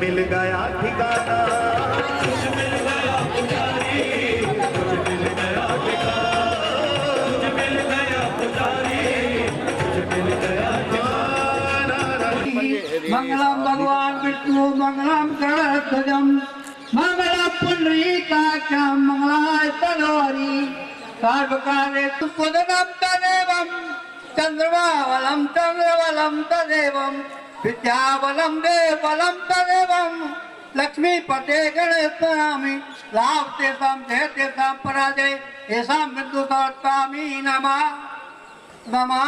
मिल गया ठिकाना, कुछ मिल गया पुजारी, कुछ मिल गया ठिकाना, कुछ मिल गया पुजारी, कुछ मिल गया ठिकाना। मंगलम भगवान विष्णु मंगलम गणध्वजम मंगलम पुंडरीकाक्षम मंगलाय तनोहरि सर्वकार्येषु पुदनं तदेवं चंद्रमावलं चंद्रवलं तदेवं विद्यावलं देववलं तदेवं लक्ष्मीपते गणेशामि लाभतेषां जयतेषां पराजय येषां मृत्युसमर्पयामि नमः नमः।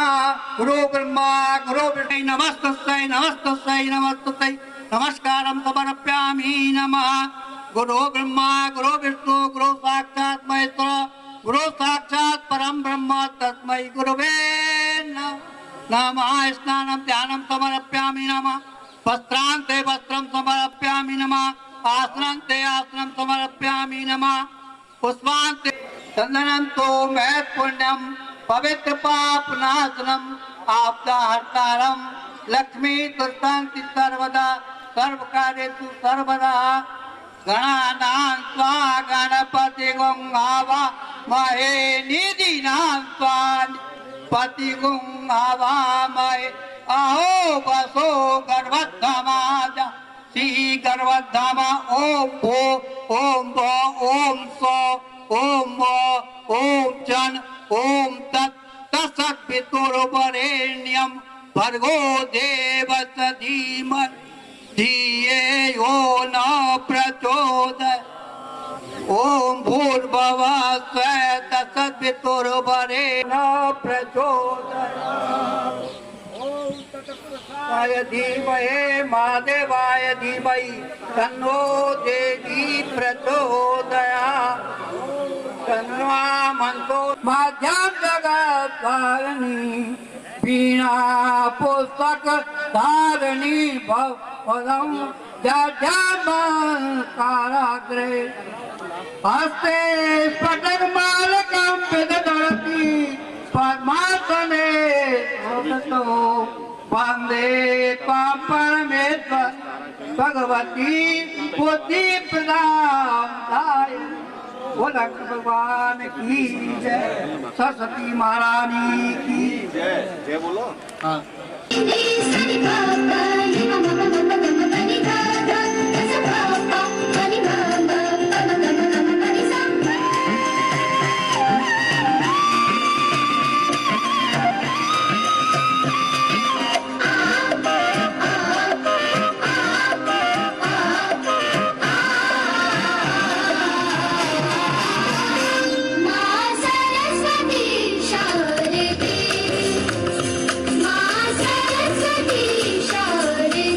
गुरु ब्रह्मा गुरु विष्णु नमस्तस्यै नमस्तस्यै नमस्तस्यै नमस्कारं समर्पयामि नमः। गुरु ब्रह्मा गुरु विष्णु गुरु साक्षात् महेश्वर गुरु साक्षात् परम ब्रह्म तस्मै गुरुवे नमः। स्नानं ध्यानं समर्पयामि नमः। वस्त्रान्ते वस्त्रं समर्पयामि नमः। आसनान्ते आसनं समर्पयामि नमः। पुष्पान्ते चन्दनं तु महत् पुण्यं पवित्र पाप नाशनम आपदा हर्तारम लक्ष्मी तुष्टान्ति सर्वदा सर्व कार्येषु सर्वदा गणानां त्वा गणपति गंगावा महे निधिनां त्वा पति गंगावा महे अहो वसो गर्भधामाजा श्री गर्भधामा ओम भो ओम भो ओम सो ओम मो ओम जन ओम तत्सत्पितुर्वरेण्यं भर्गो देवस्य धीमहि धियो न प्रचोदयात्। ओम भूर्भुवः स्वः तत्सत्पितुर्वरेण्यं न प्रचोदयात्। ओम तत्पुरुषाय धीमहि महादेवाय धीमहि तन्नो देवी प्रचोदयात्। मंत्रो माध्यम जगत धारणी वीणा पुस्तक धारणी भवदम काराग्रे हस्ते स्फटक मालकम विदधरति पद्मासने वंदे त्वां परमेश्वर भगवती बुद्धि प्रदाय। बोला भगवान की जय, सरस्वती महारानी की जय जय बोलो। हाँ सरस्वती शारदे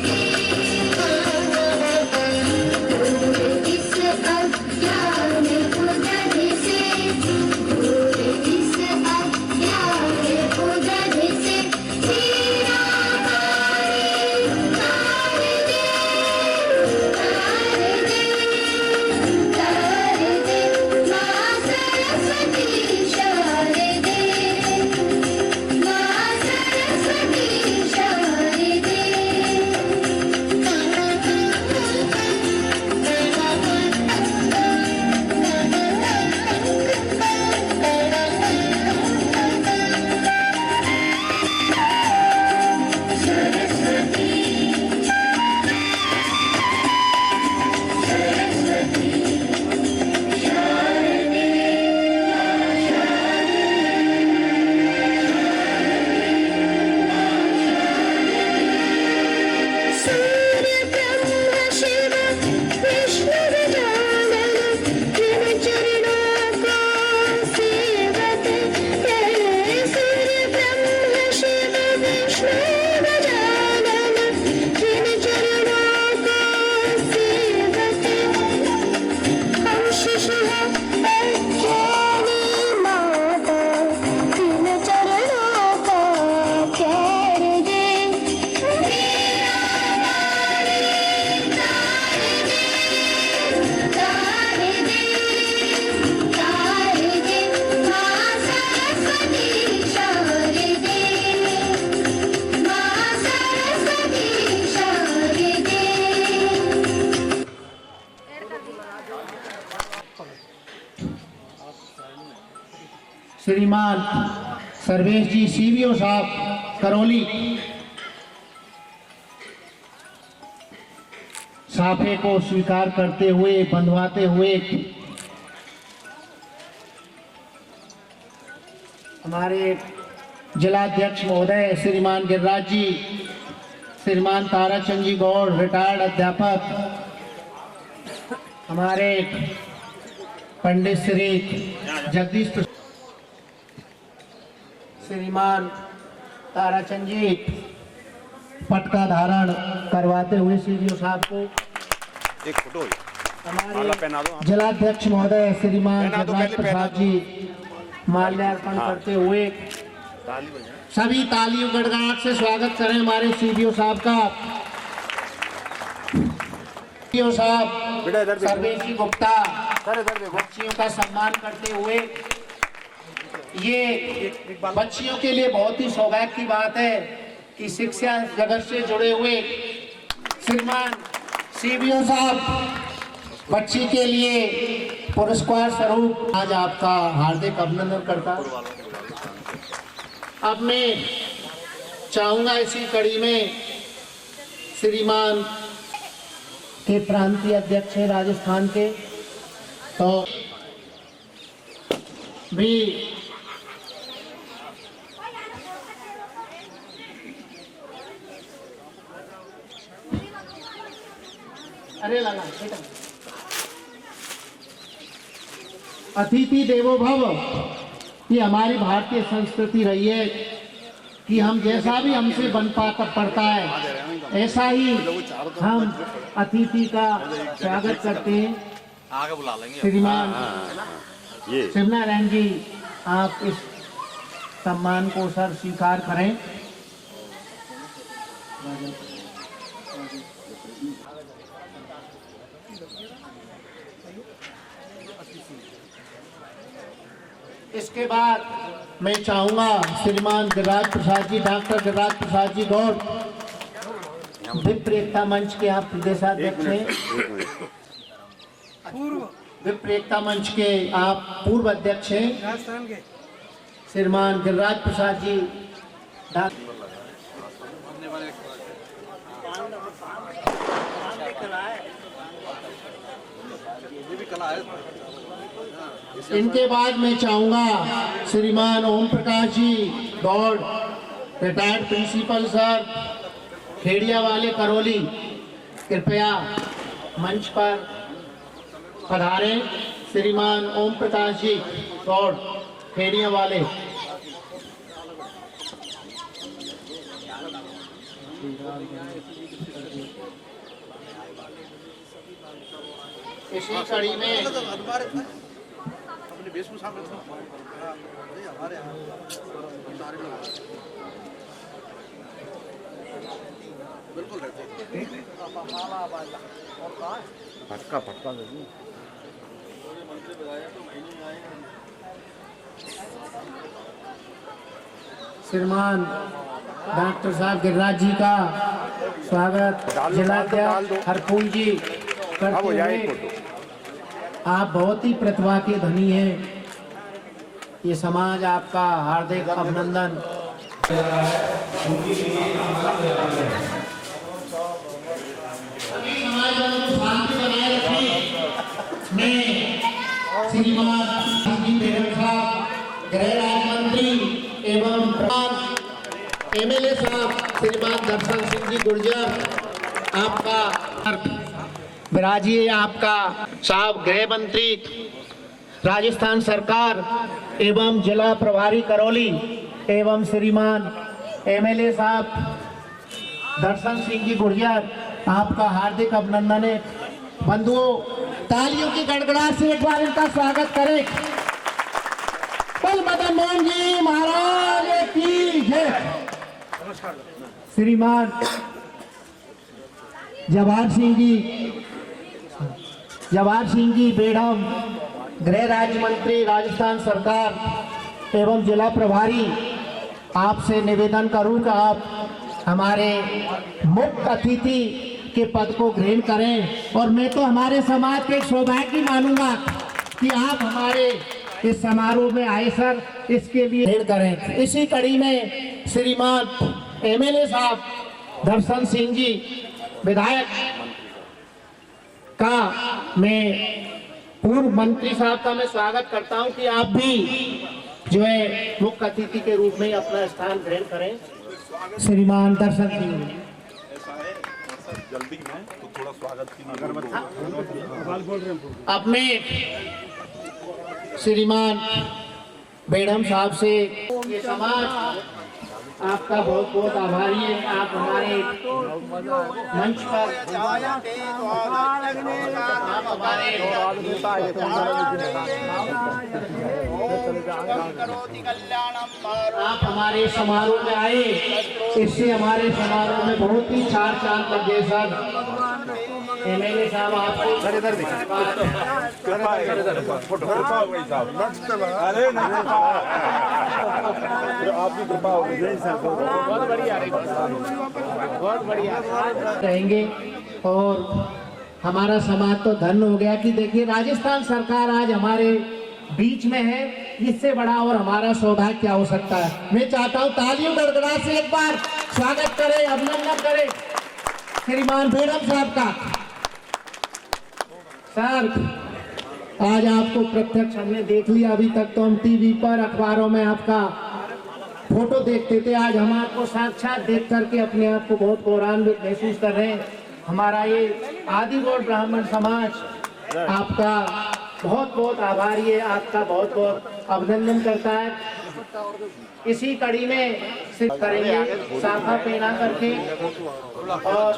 श्रीमान सर्वेश जी सीवीओ साहब करौली साफे को स्वीकार करते हुए बंधवाते हुए हमारे जिलाध्यक्ष महोदय श्रीमान गिरिराज जी, श्रीमान ताराचंद जी गौड़ रिटायर्ड अध्यापक, हमारे पंडित श्री जगदीश श्रीमान ताराचंद जी पटका धारण करवाते हुए सीडीओ साहब को एक फोटो हमारे जिलाध्यक्ष महोदय श्रीमान जगन्नाथ प्रसाद जी माल्यार्पण करते हुए सभी तालियों गड़गड़ाहट से स्वागत करें हमारे सीडीओ साहब का। सीडीओ साहब सर्वेश जी गुप्ता बच्चियों का सम्मान करते हुए, ये बच्चियों के लिए बहुत ही सौभाग्य की बात है कि शिक्षा जगत से जुड़े हुए श्रीमान सीडीओ साहब बच्ची के लिए पुरस्कार स्वरूप आज आपका हार्दिक अभिनंदन करता। अब मैं चाहूंगा इसी कड़ी में श्रीमान के प्रांतीय अध्यक्ष हैं राजस्थान के, तो भी अरे लगा बेटा, अतिथि देवो भव, ये हमारी भारतीय संस्कृति रही है कि हम जैसा भी हमसे बन पाता पड़ता है ऐसा ही हम अतिथि का स्वागत करते हैं। आगे बुला लेंगे श्रीमान ये शिवनारायण जी, आप इस सम्मान को सर स्वीकार करें। इसके बाद मैं चाहूंगा श्रीमान गिरिराज प्रसाद जी, डॉक्टर गिरिराज प्रसाद जी गौड़ विप्र एकता मंच के आप प्रदेशाध्यक्ष हैं, विप्र एकता मंच के आप पूर्व अध्यक्ष हैं, श्रीमान गिरिराज प्रसाद जी इनके बाद मैं चाहूंगा श्रीमान Om Prakash ji Gaur retired principal sir Khedia वाले करौली, कृपया मंच पर पधारें। श्रीमान ओम प्रकाश जी गौड़ खेड़िया वाले। इसी कड़ी में फटका फटका श्रीमान डॉक्टर साहब गिरिराज जी का स्वागत जिलाध्यक्ष हरफूल जी करते हुए, आप बहुत ही प्रतिभा के धनी हैं, ये समाज आपका हार्दिक अभिनंदन। समाज को शांति बनाए रखें। मैं श्रीमान गृह राज्य मंत्री एवं एमएलए साहब श्रीमान दर्शन सिंह जी गुर्जर, आपका विराजिए, आपका साहब गृह मंत्री राजस्थान सरकार एवं जिला प्रभारी करौली एवं श्रीमान एमएलए साहब दर्शन सिंह जी गुर्जर, आपका हार्दिक अभिनंदन है। बंधुओं, तालियों की गड़गड़ाहट से एक बार इनका स्वागत करें। बल मदन मोहन जी महाराज की जय। श्रीमान जवाहर सिंह जी बेड़म, गृह राज्य मंत्री राजस्थान सरकार एवं जिला प्रभारी, आपसे निवेदन करूं कि आप हमारे मुख्य अतिथि के पद को ग्रहण करें। और मैं तो हमारे समाज के एक सौभाग्य मानूंगा कि आप हमारे इस समारोह में आए सर। इसके लिए भेंट करें। इसी कड़ी में श्रीमान एमएलए साहब दर्शन सिंह जी विधायक का मैं पूर्व मंत्री साहब का मैं स्वागत करता हूं कि आप भी जो है मुख्य अतिथि के रूप में अपना स्थान ग्रहण करें। श्रीमान दर्शन सिंह जी जल्दी में तो थोड़ा स्वागत की अब मैं श्रीमान बेड़म साहब से ये समाज आपका बहुत बहुत आभारी है। आप हमारे मंच पर आप हमारे समारोह में आए, इससे हमारे समारोह में बहुत ही चार चांद लग गए सर। एमएलए साहब आपको बहुत बढ़िया रहेंगे। और हमारा समाज तो धन्य हो गया कि देखिए राजस्थान सरकार आज हमारे बीच में है, इससे बड़ा और हमारा सौभाग्य क्या हो सकता है। मैं चाहता हूं तालियों गड़गड़ा से एक बार स्वागत करें, अभिनंदन करें श्रीमान बेड़म साहब का। सर आज आपको प्रत्यक्ष हमने देख लिया, अभी तक तो हम टीवी पर अखबारों में आपका फोटो देखते थे, आज हम आपको साक्षात देख करके अपने आप को बहुत गौरवान्वित महसूस कर रहे हैं। हमारा ये आदिगौड़ ब्राह्मण समाज आपका बहुत बहुत आभारी है, आपका बहुत बहुत अभिनंदन करता है। इसी कड़ी में सिद्ध करेंगे शाखा पहना करके। और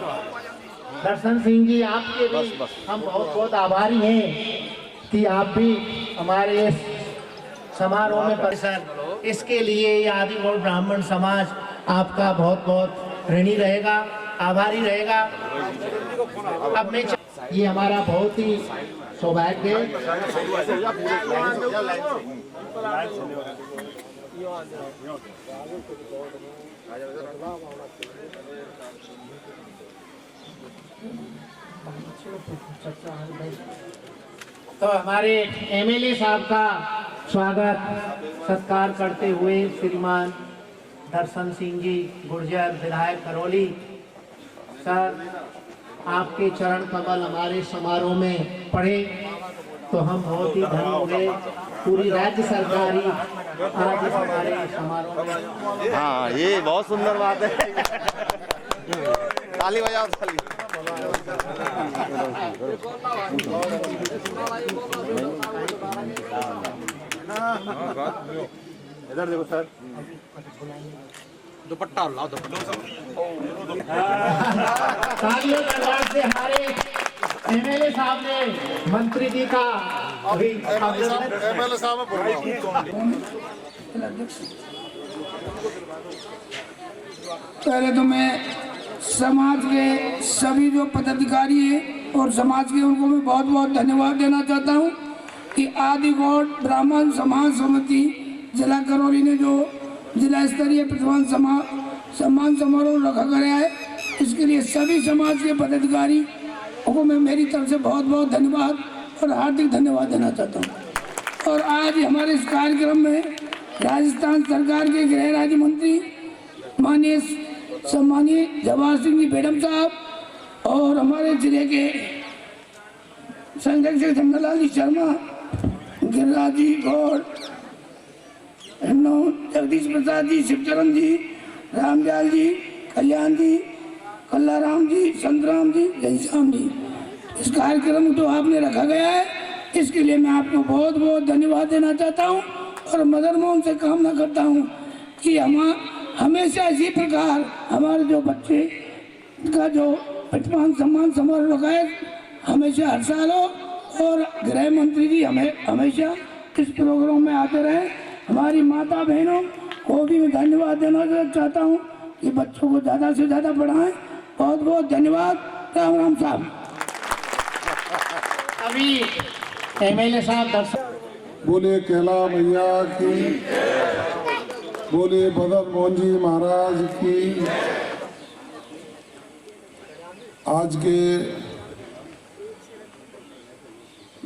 दर्शन सिंह जी आपके भी हम बहुत बहुत आभारी हैं कि आप भी हमारे समारोह में परिसर, इसके लिए आदिगौड़ ब्राह्मण समाज आपका बहुत बहुत ऋणी रहेगा, आभारी रहेगा। अब मैं ये हमारा बहुत ही सौभाग्य है। तो हमारे एमएलए साहब का स्वागत सत्कार करते हुए श्रीमान दर्शन सिंह जी गुर्जर विधायक करौली सर, आपके चरण कमल हमारे समारोह में पड़े तो हम बहुत ही धन्य हो गए। पूरी राज्य सरकार ही आज हमारे समारोह में। हाँ ये बहुत सुंदर बात है। ताली बजाओ ताली। इधर देखो सर, दुपट्टा लाओ, दुपट्टा। तालियों के आवाज से हमारे एमएलए साहब ने मंत्री जी का अभी एमएलए साहब पहले तो मैं समाज के सभी जो पदाधिकारी हैं और समाज के उनको मैं बहुत बहुत धन्यवाद देना चाहता हूं कि आदिगौड़ ब्राह्मण समाज समिति जिला करौली ने जो जिला स्तरीय प्रतिमान सम्मान समारोह रखा गया है, इसके लिए सभी समाज के पदाधिकारी को मैं मेरी तरफ से बहुत बहुत धन्यवाद और हार्दिक धन्यवाद देना चाहता हूं। और आज हमारे इस कार्यक्रम में राजस्थान सरकार के गृह राज्य मंत्री माननीय सम्मानीय जवाहर सिंह जी बेड़म साहब और हमारे जिले के संरक्षक जंगलाल जी शर्मा, गिरिराज जी गौड़, जगदीश प्रसाद जी, शिवचरण जी, रामदयाल जी, कल्याण जी, कल्लाराम जी, संतराम जी, घनश्याम जी, इस कार्यक्रम जो आपने रखा गया है इसके लिए मैं आपको बहुत बहुत धन्यवाद देना चाहता हूं और मदन मोहन से कामना करता हूं कि हमेशा इसी प्रकार हमारे जो बच्चे का जो प्रतिमान सम्मान समारोह रखा है हमेशा हर साल हो और गृह मंत्री जी हमेशा इस प्रोग्राम में आते रहे। हमारी माता बहनों को भी मैं धन्यवाद देना चाहता हूं कि बच्चों को ज़्यादा से ज़्यादा पढ़ाएं। बहुत बहुत धन्यवाद। राम राम साहब। अभी एमएलए साहब दर्शन बोले कैला मैया की, बोले मदन मोहन जी महाराज की। आज के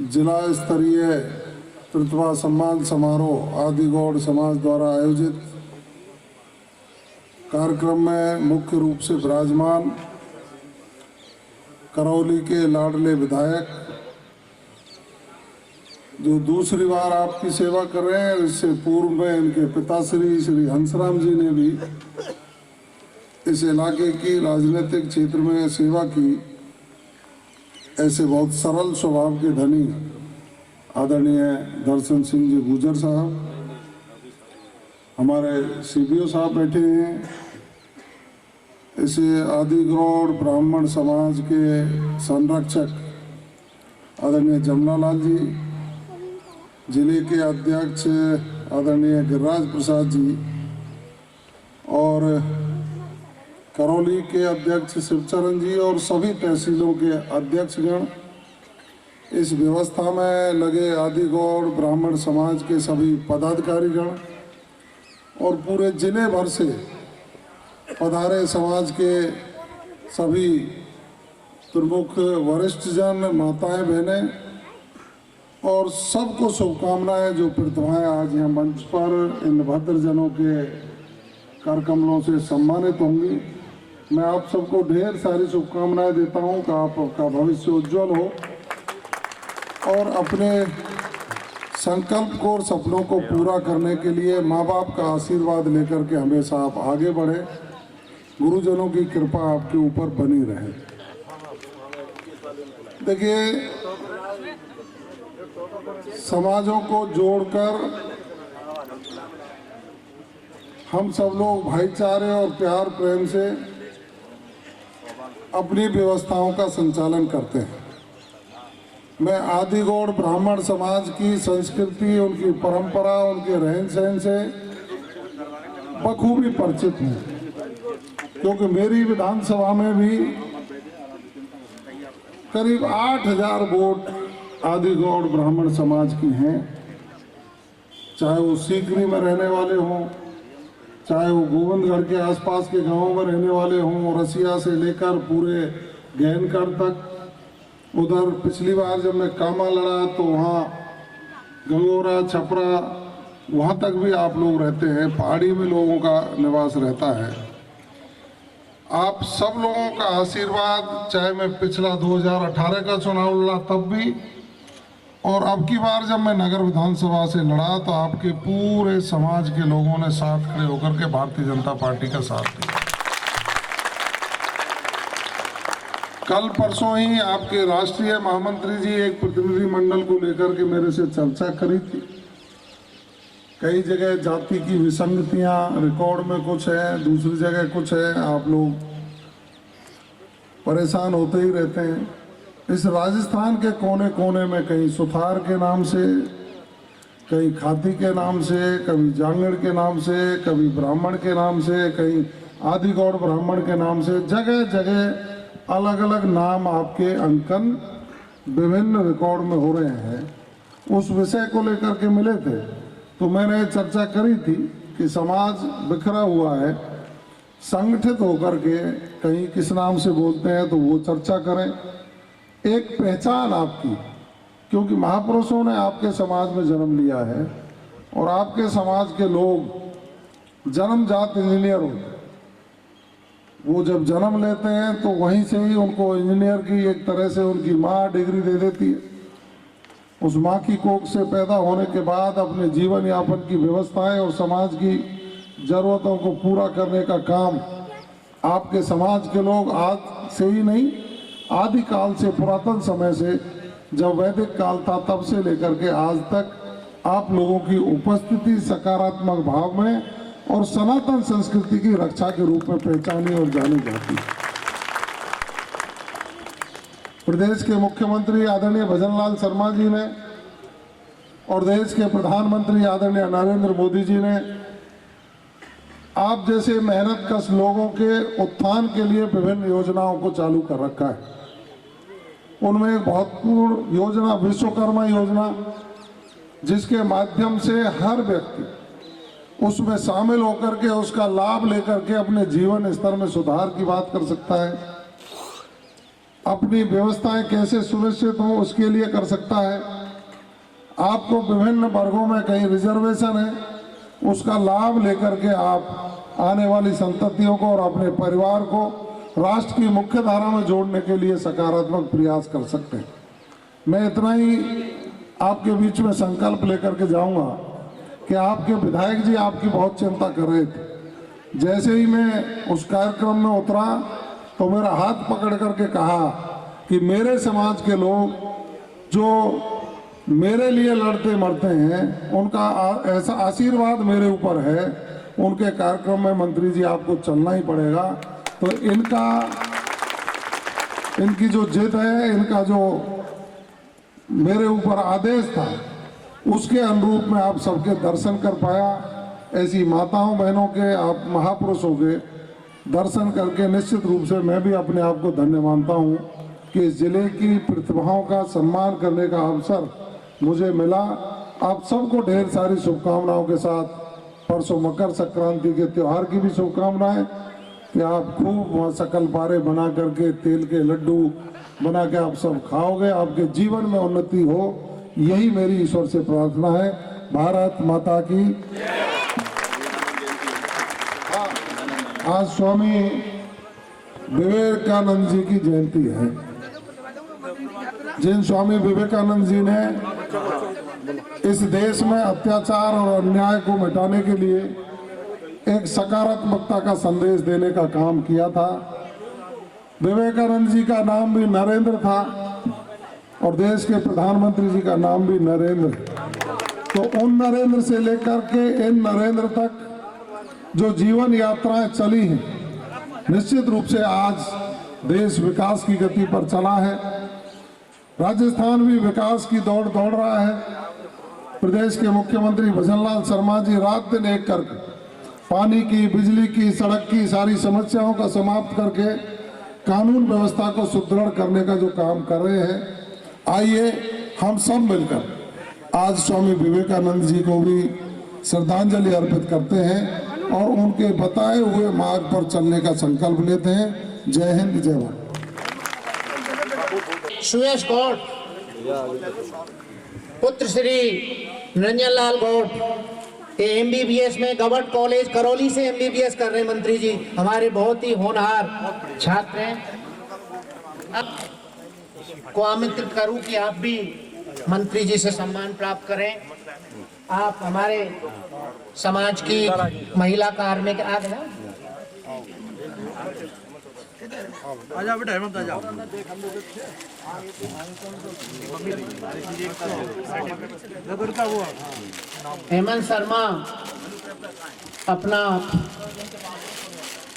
जिला स्तरीय प्रतिभा सम्मान समारोह आदिगौड़ समाज द्वारा आयोजित कार्यक्रम में मुख्य रूप से विराजमान करौली के लाडले विधायक जो दूसरी बार आपकी सेवा कर रहे हैं, इससे पूर्व में इनके पिताश्री श्री हंसराम जी ने भी इस इलाके की राजनीतिक क्षेत्र में सेवा की। ऐसे बहुत सरल स्वभाव के धनी आदरणीय दर्शन सिंह जी गुजर साहब, हमारे सीबीओ साहब बैठे हैं, इसे आदिगौड़ ब्राह्मण समाज के संरक्षक आदरणीय जमनालाल जी, जिले के अध्यक्ष आदरणीय गिरिराज प्रसाद जी और करौली के अध्यक्ष शिवचरण जी और सभी तहसीलों के अध्यक्षगण, इस व्यवस्था में लगे आदिगौड़ ब्राह्मण समाज के सभी पदाधिकारीगण और पूरे जिले भर से पधारे समाज के सभी प्रमुख वरिष्ठ जन, माताएं, बहनें और सबको शुभकामनाएं। जो प्रतिभाएं आज यहाँ मंच पर इन भद्रजनों के कर कमलों से सम्मानित होंगी, मैं आप सबको ढेर सारी शुभकामनाएं देता हूं कि आपका भविष्य उज्जवल हो और अपने संकल्प को और सपनों को पूरा करने के लिए माँ बाप का आशीर्वाद लेकर के हमेशा आप आगे बढ़े। गुरुजनों की कृपा आपके ऊपर बनी रहे। देखिए, समाजों को जोड़कर हम सब लोग भाईचारे और प्यार प्रेम से अपनी व्यवस्थाओं का संचालन करते हैं। मैं आदिगौड़ ब्राह्मण समाज की संस्कृति, उनकी परंपरा, उनके रहन सहन से बखूबी परिचित हूँ, क्योंकि मेरी विधानसभा में भी करीब 8000 वोट आदिगौड़ ब्राह्मण समाज की हैं, चाहे वो सीकरी में रहने वाले हों, चाहे वो गोविंदगढ़ के आसपास के गांवों में रहने वाले हों, रसिया से लेकर पूरे गहनगढ़ तक। उधर पिछली बार जब मैं कामा लड़ा तो वहाँ गंगोरा, छपरा, वहाँ तक भी आप लोग रहते हैं, पहाड़ी में लोगों का निवास रहता है। आप सब लोगों का आशीर्वाद, चाहे मैं पिछला 2018 का चुनाव लड़ा तब भी, और अब की बार जब मैं नगर विधानसभा से लड़ा तो आपके पूरे समाज के लोगों ने साथ खड़े होकर के भारतीय जनता पार्टी का साथ दिया। कल परसों ही आपके राष्ट्रीय महामंत्री जी एक प्रतिनिधि मंडल को लेकर के मेरे से चर्चा करी थी। कई जगह जाति की विसंगतियां रिकॉर्ड में कुछ है, दूसरी जगह कुछ है, आप लोग परेशान होते ही रहते हैं। इस राजस्थान के कोने कोने में कहीं सुथार के नाम से, कहीं खाती के नाम से, कभी जांगड़ के नाम से, कभी ब्राह्मण के नाम से, कहीं आदिगौड़ ब्राह्मण के नाम से, जगह जगह अलग अलग नाम आपके अंकन विभिन्न रिकॉर्ड में हो रहे हैं। उस विषय को लेकर के मिले थे तो मैंने चर्चा करी थी कि समाज बिखरा हुआ है, संगठित होकर के कहीं किस नाम से बोलते हैं तो वो चर्चा करें, एक पहचान आपकी, क्योंकि महापुरुषों ने आपके समाज में जन्म लिया है और आपके समाज के लोग जन्मजात इंजीनियर होते हैं। वो जब जन्म लेते हैं तो वहीं से ही उनको इंजीनियर की एक तरह से उनकी माँ डिग्री दे देती है। उस माँ की कोख से पैदा होने के बाद अपने जीवन यापन की व्यवस्थाएं और समाज की जरूरतों को पूरा करने का काम आपके समाज के लोग आज से ही नहीं, आदि काल से, पुरातन समय से, जब वैदिक काल था तब से लेकर के आज तक आप लोगों की उपस्थिति सकारात्मक भाव में और सनातन संस्कृति की रक्षा के रूप में पहचानी और जानी जाती है। प्रदेश के मुख्यमंत्री आदरणीय भजनलाल शर्मा जी ने और देश के प्रधानमंत्री आदरणीय नरेंद्र मोदी जी ने आप जैसे मेहनत कश लोगों के उत्थान के लिए विभिन्न योजनाओं को चालू कर रखा है। उनमें एक महत्वपूर्ण योजना विश्वकर्मा योजना, जिसके माध्यम से हर व्यक्ति उसमें शामिल होकर के उसका लाभ लेकर के अपने जीवन स्तर में सुधार की बात कर सकता है, अपनी व्यवस्थाएं कैसे सुनिश्चित हो उसके लिए कर सकता है। आपको विभिन्न वर्गों में कहीं रिजर्वेशन है, उसका लाभ लेकर के आप आने वाली संततियों को और अपने परिवार को राष्ट्र की मुख्य धारा में जोड़ने के लिए सकारात्मक प्रयास कर सकते हैं। मैं इतना ही आपके बीच में संकल्प लेकर के जाऊंगा कि आपके विधायक जी आपकी बहुत चिंता कर रहे थे। जैसे ही मैं उस कार्यक्रम में उतरा तो मेरा हाथ पकड़ करके कहा कि मेरे समाज के लोग जो मेरे लिए लड़ते मरते हैं, उनका ऐसा आशीर्वाद मेरे ऊपर है, उनके कार्यक्रम में मंत्री जी आपको चलना ही पड़ेगा। तो इनकी जो जिद है, इनका जो मेरे ऊपर आदेश था, उसके अनुरूप में आप सबके दर्शन कर पाया। ऐसी माताओं बहनों के, आप महापुरुषों के दर्शन करके निश्चित रूप से मैं भी अपने आप को धन्य मानता हूँ कि इस जिले की प्रतिभाओं का सम्मान करने का अवसर मुझे मिला। आप सबको ढेर सारी शुभकामनाओं के साथ परसों मकर संक्रांति के त्यौहार की भी शुभकामनाएं कि आप खूब वहाँ सकल पारे बना करके, तेल के लड्डू बना के आप सब खाओगे, आपके जीवन में उन्नति हो, यही मेरी ईश्वर से प्रार्थना है। भारत माता की। आज स्वामी विवेकानंद जी की जयंती है। जिन स्वामी विवेकानंद जी ने इस देश में अत्याचार और अन्याय को मिटाने के लिए एक सकारात्मकता का संदेश देने का काम किया था। विवेकानंद जी का नाम भी नरेंद्र था और देश के प्रधानमंत्री जी का नाम भी नरेंद्र। तो उन नरेंद्र से लेकर के इन नरेंद्र तक जो जीवन यात्राएं चली हैं, निश्चित रूप से आज देश विकास की गति पर चला है। राजस्थान भी विकास की दौड़ दौड़ रहा है। प्रदेश के मुख्यमंत्री भजनलाल शर्मा जी रात दिन एक करके पानी की, बिजली की, सड़क की सारी समस्याओं का समाप्त करके कानून व्यवस्था को सुदृढ़ करने का जो काम कर रहे हैं, आइए हम सब मिलकर आज स्वामी विवेकानंद जी को भी श्रद्धांजलि अर्पित करते हैं और उनके बताए हुए मार्ग पर चलने का संकल्प लेते हैं। जय हिंद, जय भारत। सुयश गौड़ पुत्र श्री निरंजन लाल गौड़ MBBS में गवर्नमेंट कॉलेज करौली से MBBS कर रहे हैं। मंत्री जी हमारे बहुत ही होनहार छात्र हैं। अब को आमंत्रित करूं कि आप भी मंत्री जी से सम्मान प्राप्त करें। आप हमारे समाज की महिला कार्मिक के आगे ना आजा बेटा, हेमंत आजा। हेमंत शर्मा अपना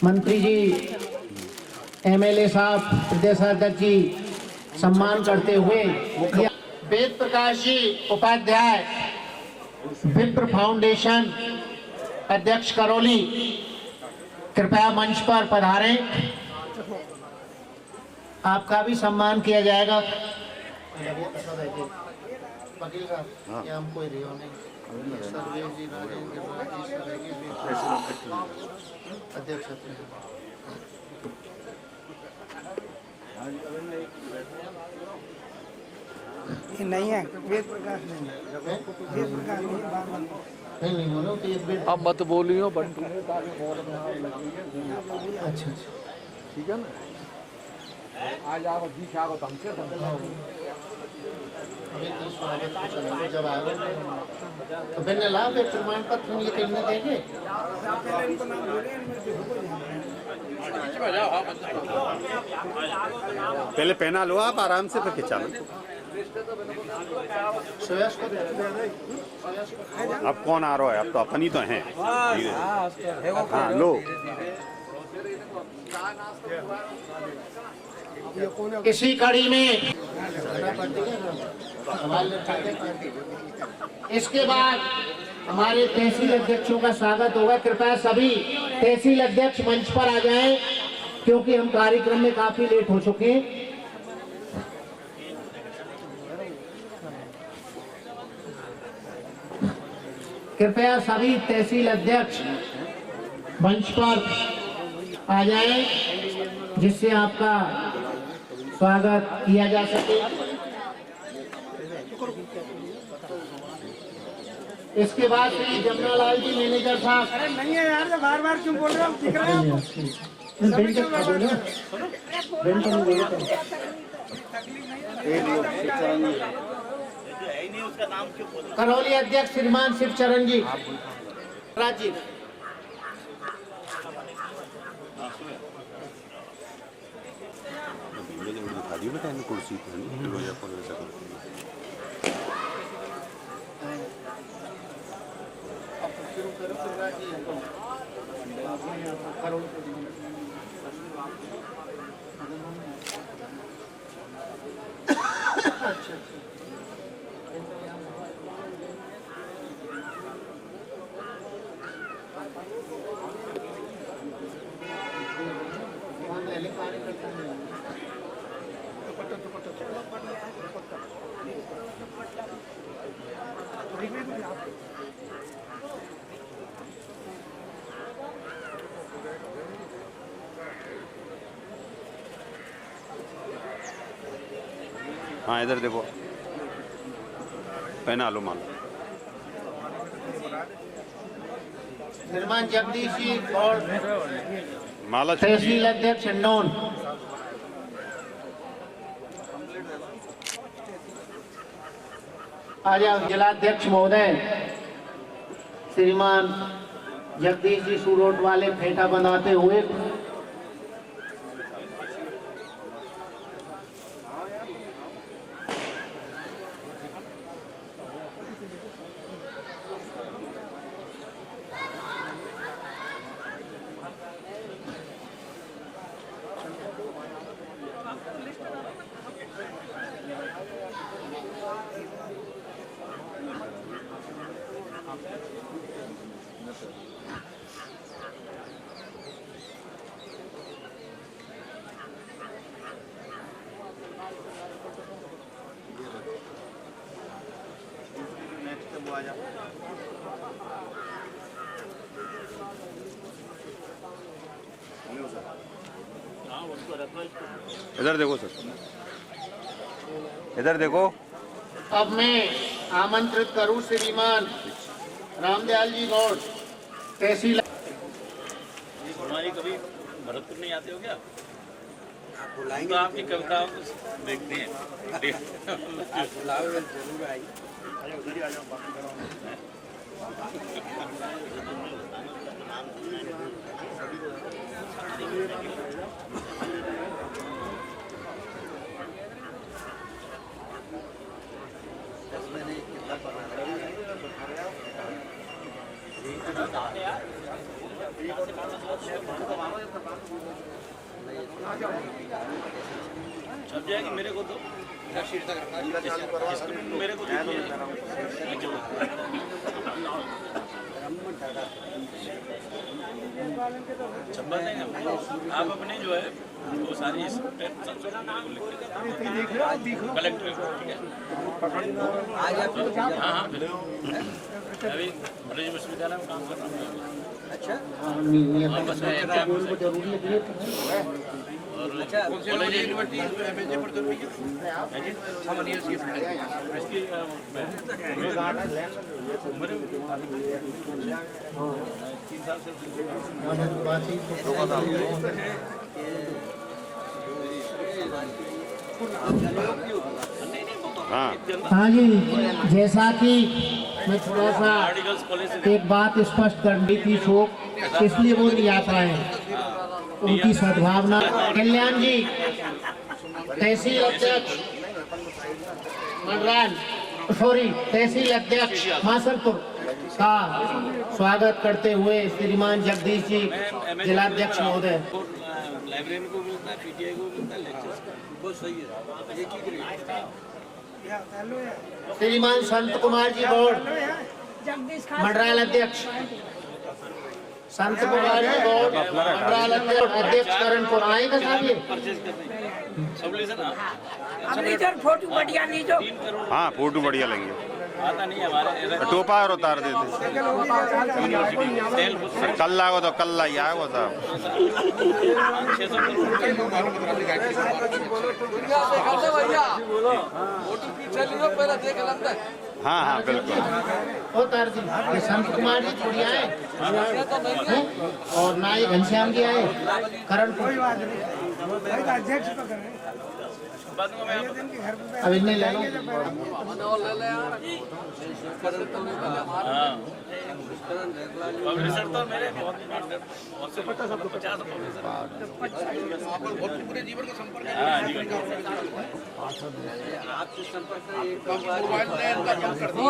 मंत्री जी, MLA साहब, प्रदेशाध्यक्ष जी सम्मान करते हुए वेद प्रकाश जी उपाध्याय, विप्र फाउंडेशन अध्यक्ष करौली, कृपया मंच पर पधारें। आपका भी सम्मान किया जाएगा। वकील साहब, हम कोई रियो नहीं, सर्वेश जी, राजेंद्र अध्यक्ष नहीं है, वेद प्रकाश नहीं है, वेद प्रकाश नहीं बोलो कि अब मत बोलियो बंटू। अच्छा ठीक है ना, आज आप दिखा को हमसे जब आगे तो मैंने ला फिर प्रमाण पत्र ये करने देंगे। पहले पहना लो आप, आराम से फिर खिंचा लो। अब कौन आ रहा है? अब तो अपन ही तो हैं। हाँ लो। इसी कड़ी में इसके बाद हमारे तहसील अध्यक्षों का स्वागत होगा। कृपया सभी तहसील अध्यक्ष मंच पर आ जाएं, क्योंकि हम कार्यक्रम में काफी लेट हो चुके हैं। कृपया सभी तहसील अध्यक्ष मंच पर आ जाएं, जिससे आपका स्वागत किया जा सके। इसके बाद श्री जमुनालाल जी मैनेजर साहब। अरे नहीं है यार, बार बार क्यों बोल रहे हो, दिख रहा है करौली अध्यक्ष श्रीमान शिवचरण जी राजीव। दिखा दी बेटा इन्हें कुर्सी हाँ इधर देखो, पहना लो माला। श्रीमान जगदीश जी और माला तहसील अध्यक्ष हिंडौन। आज जिलाध्यक्ष महोदय श्रीमान जगदीश जी सूरोट वाले फेटा बनाते हुए इधर देखो सर, इधर देखो। अब मैं आमंत्रित करूं श्रीमान रामदयाल जी गौड़ तहसील। हमारी कभी भरतपुर नहीं आते हो क्या? हम तो आपकी कविताओं को देखते हैं। छप जाएगी मेरे को तो मेरे को छपा देंगे आप अपने जो है वो सारी कलेक्टर हाँ हाँ अभी ब्रज विश्वविद्यालय में काम कर रहा हूँ। अच्छा यूनिवर्सिटी हाँ जी, जैसा कि मैं थोड़ा सा एक बात स्पष्ट करनी थी, शोक इसलिए वो नहीं आ पाए, उनकी सद्भावना। कल्याण जी तहसील अध्यक्ष मंडराल तहसील अध्यक्ष मासलपुर का स्वागत करते हुए श्रीमान जगदीश जी जिलाध्यक्ष महोदय। लाइब्रेरी को मिलता है, पीटीआई को मिलता है, लेक्चर्स बहुत सही है। श्रीमान संत कुमार जी गौड़ मंडराल अध्यक्ष, संत कुमार जी गौड़ मंडराल अध्यक्ष करणपुर आएगा साहब ये फोटो बढ़िया लीजो। हाँ फोटो बढ़िया लेंगे। आता नहीं हमारे टोपा और उतार देते। कल लागो तो कल लाई आएगा साहब। भैया फोटो पीछे लियो, पहले देख लेते हैं। हाँ हाँ बिल्कुल। ओ तार जी, ये संत कुमार जी थोड़ी आए हैं? और ना ये घनश्याम जी आए, करण को अब इन्हें ले लो। पब्लिशर तो मेरे बहुत से 50 पूरे जीवन का संपर्क है। हाँ जी आपसे संपर्क है, एक मोबाइल लाइन का काम कर दिया।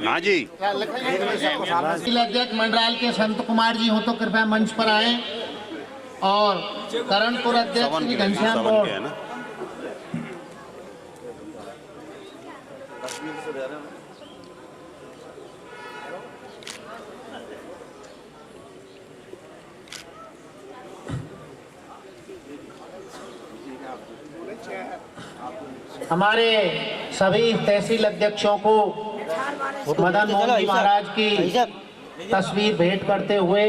हाँ जी। अध्यक्ष मंडराल के संत कुमार जी हो तो कृपया मंच पर आए, और करणपुर अध्यक्ष श्री घनश्याम सवन गौड़। के है ना। हमारे सभी तहसील अध्यक्षों को मदन मोहन जी महाराज की तस्वीर भेंट करते हुए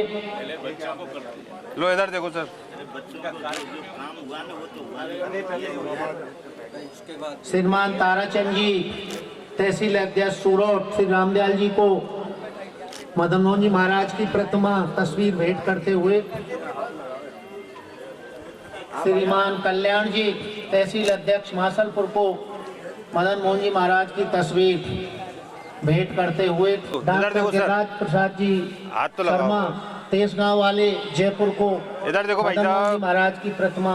लो इधर देखो सर। श्रीमान ताराचंद जी तहसील अध्यक्ष सूरत श्री रामदयाल जी को मदन मोहन जी महाराज की प्रतिमा तस्वीर भेंट करते हुए श्रीमान कल्याण जी तहसील अध्यक्ष मासलपुर को मदन मोहन जी महाराज की तस्वीर भेंट करते हुए डॉक्टर गिरिराज प्रसाद जी हाथ तो लगाओ। शर्मा तेजगांव वाले जयपुर को इधर देखो भाई मदन मोहन जी साहब। महाराज की प्रतिमा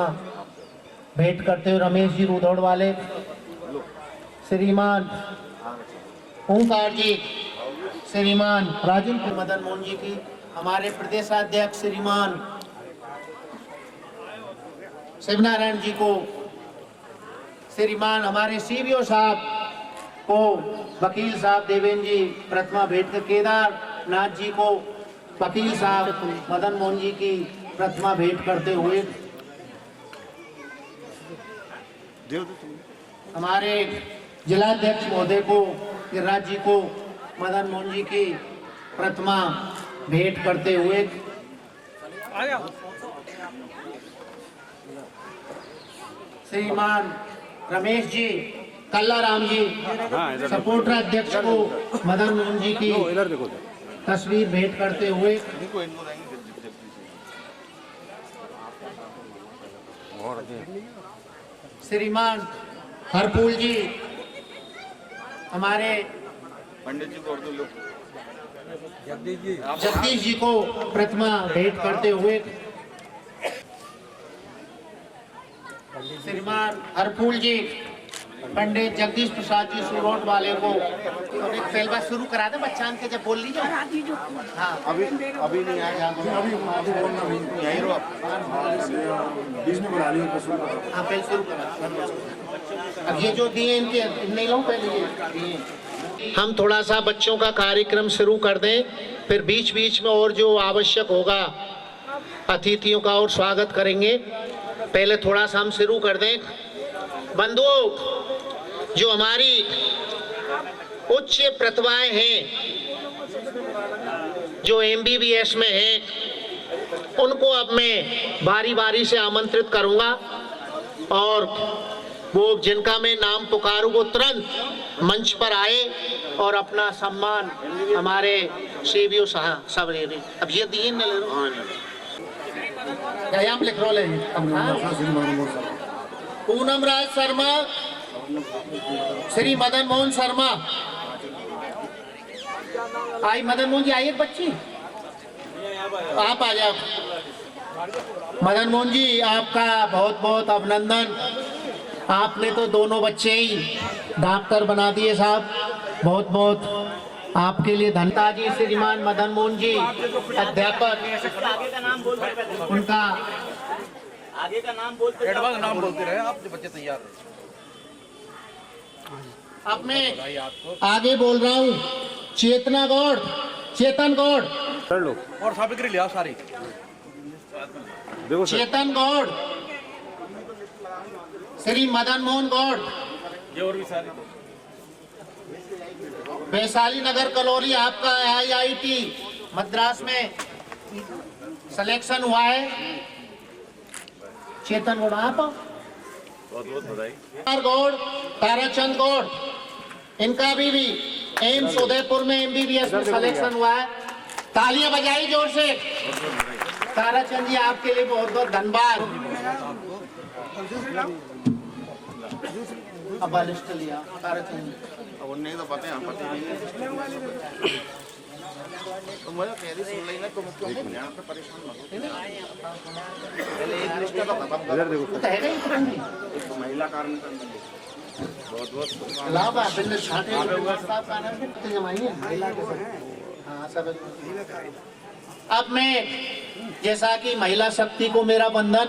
भेंट करते हुए रमेश जी रुधौड़ वाले श्रीमान ओंकार जी श्रीमान राजन मदन मोहन जी की हमारे प्रदेशाध्यक्ष श्रीमान शिवनारायण जी को श्रीमान हमारे सीबीओ साहब को वकील साहब देवेंद्र जी प्रतिमा भेंट कर केदारनाथ जी को वकील साहब मदन मोहन जी की प्रतिमा भेंट करते हुए हमारे जिलाध्यक्ष महोदय को गिरिराज जी को मदन मोहन जी की प्रतिमा भेंट करते हुए श्रीमान रमेश जी कल्लाराम जी हाँ इधर सपोर्टर अध्यक्ष को मदन मोहन जी की इधर देखो। तस्वीर भेंट करते हुए श्रीमान हरफूल जी हमारे पंडित जी को जगदीश जी को प्रतिमा भेंट करते हुए श्रीमान हरफूल जी पंडित जगदीश प्रसाद जी सुरोट वाले को और एक सेलवा शुरू करा दे बच्चान के जब बोल लीजिए। हाँ अभी नहीं आया, अभी बोलना नहीं यहीं रहो, बीच में बुला लिया। हाँ पहले शुरू करा। अब ये जो दिए इनके नहीं लो पहले ये हम थोड़ा सा बच्चों का कार्यक्रम शुरू कर दें, फिर बीच बीच में और जो आवश्यक होगा अतिथियों का और स्वागत करेंगे। पहले थोड़ा सा हम शुरू कर दें। बंधुओं, जो हमारी उच्च प्रतिभाएं हैं, जो MBBS में हैं, उनको अब मैं बारी बारी से आमंत्रित करूंगा और वो जिनका मैं नाम पुकारूं वो तुरंत मंच पर आए और अपना सम्मान हमारे CBO साहब सब ले रहे। अब ये दिए न ले लो, क्या लिख रो ले। पूनम राज शर्मा, श्री मदन मोहन शर्मा। आई मदन मोहन जी, आई एक बच्ची, आप आ जाओ। मदन मोहन जी आपका बहुत बहुत अभिनंदन। आपने तो दोनों बच्चे ही डॉक्टर बना दिए साहब, बहुत बहुत आपके लिए धन्यवाद जी। श्रीमान मदन मोहन जी अध्यापक, उनका आगे का नाम बोलते एडवांस नाम बोलते रहे आप, जो बच्चे तैयार रहे। अब मैं आगे बोल रहा हूँ। चेतना गौड़, चेतन गौड़, कर लो और सामग्री लिया सारी। देखो सर। चेतन गौड़, श्री मदन मोहन गौड़, ये और भी सारे वैशाली नगर कलोनी। आपका IIT मद्रास में सिलेक्शन हुआ है। चेतन गौड़ आप बहुत बहुत बधाई। गौड़, ताराचंद गौड़, इनका भी एम्स उदयपुर में MBBS में सिलेक्शन हुआ है। तालियां बजाई जोर से। ताराचंद जी आपके लिए बहुत बहुत धन्यवाद। अब लिस्ट लिया ताराचंद जी। अब उन्हें तो पता है, हम पता नहीं। तो मुझे पहले सुन लेना तो मुझको यहाँ पे परेशान मत हो। पहले एक लिस्ट का खत्म कर। इधर देखो, तो है ही एक तो महिला कारण बहुत बहुत लाभ है। बिंदु छाटे साहब का नाम कितने जमाइए महिला के साथ। हाँ सब। अब मैं जैसा कि महिला शक्ति को मेरा बंधन,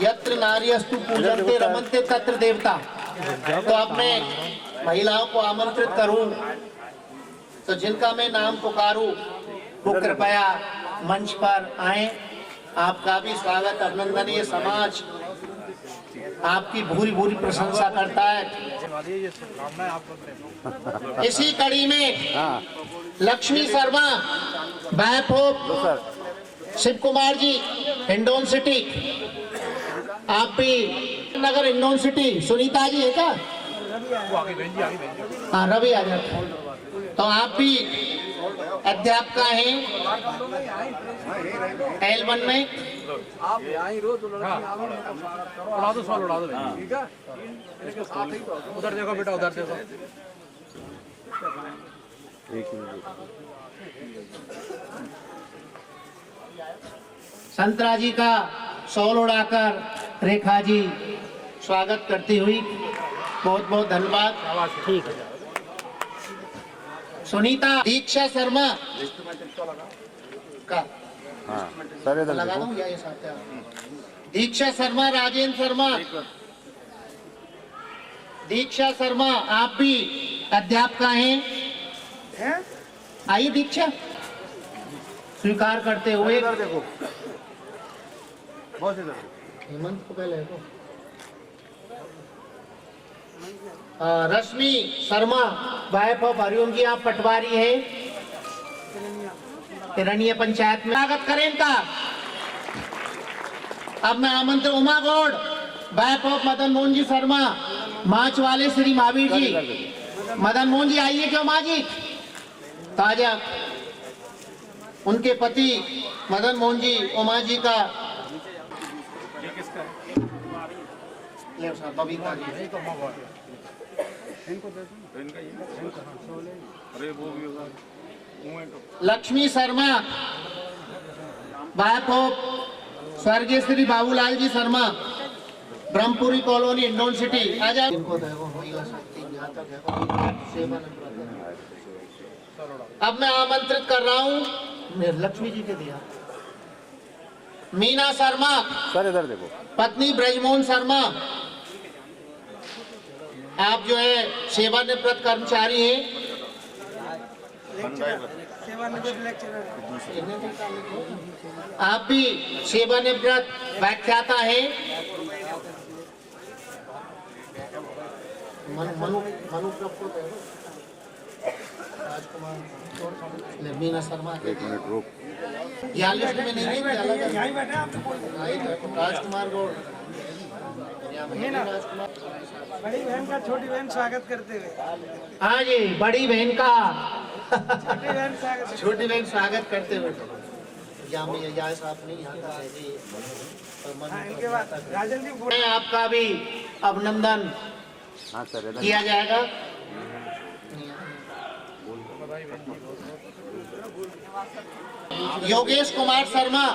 यत्र नारी अस्तु पूजन्ते रमन्ते तत्र देवता, तो अब मैं महिलाओं को आमंत्रित करूं, तो जिनका मैं नाम पुकारूं वो कृपया मंच पर आए। आपका भी स्वागत, अभिनंदनीय समाज आपकी भूरी भूरी प्रशंसा करता है। इसी कड़ी में Lakshmi Sharma, bap hope, Shiv Kumar ji, Hindaun city, आप भी नगर हिंडोन सिटी, सुनीता जी है क्या? हाँ रवि आ जाता। तो आप भी अध्यापका हैं L1 में। आप यहाँ ही रोज उड़ा दो सवाल उड़ा दो, ठीक है? इसके साथ ही उधर देखो बेटा, उधर देखो। संतरा जी का शॉल उड़ाकर रेखा जी स्वागत करती हुई बहुत बहुत धन्यवाद। ठीक है। सुनीता, दीक्षा शर्मा का लगा दूं या ये साथ है? दीक्षा शर्मा, राजेंद्र शर्मा, दीक्षा शर्मा आप भी अध्यापका हैं। आइए दीक्षा स्वीकार करते हुए। देखो बहुत इधर हेमंत को पहले को। रश्मि शर्मा, वाइफ ऑफ हरिओम जी, आप पटवारी हैं तिरनिया पंचायत में। स्वागत करें इनका। अब मैं आमंत्रित उमा गौड़, वाइफ ऑफ मदन मोहन जी शर्मा, माच वाले श्री महावीर जी। मदन मोहन जी आइए क्यों माँ जी? ताजा उनके पति मदन मोहन जी, उमा जी का बबीता जी। लक्ष्मी शर्मा, वाइफ ऑफ स्वर्गीय श्री बाबूलाल जी शर्मा, ब्रह्मपुरी कॉलोनी, हिंडोन सिटी। आ जाए। अब मैं आमंत्रित कर रहा हूँ लक्ष्मी जी के दिया मीना शर्मा, सर इधर देखो, पत्नी ब्रजमोहन शर्मा, आप जो है सेवानिवृत्त कर्मचारी हैं। आप भी सेवानिवृत्त व्याख्याता हैं। राजकुमार, मीना शर्मा, एक मिनट रुक। यहाँ लिस्ट में नहीं है। राजकुमार गौड़, बड़ी बहन का छोटी बहन स्वागत करते हुए। हाँ जी, बड़ी बहन का छोटी बहन स्वागत। छोटी बहन स्वागत करते हुए। यहाँ साहब नहीं आता है जी। इनके बाद राजन जी, आपका भी अभिनंदन हाँ सर किया जाएगा। योगेश कुमार शर्मा,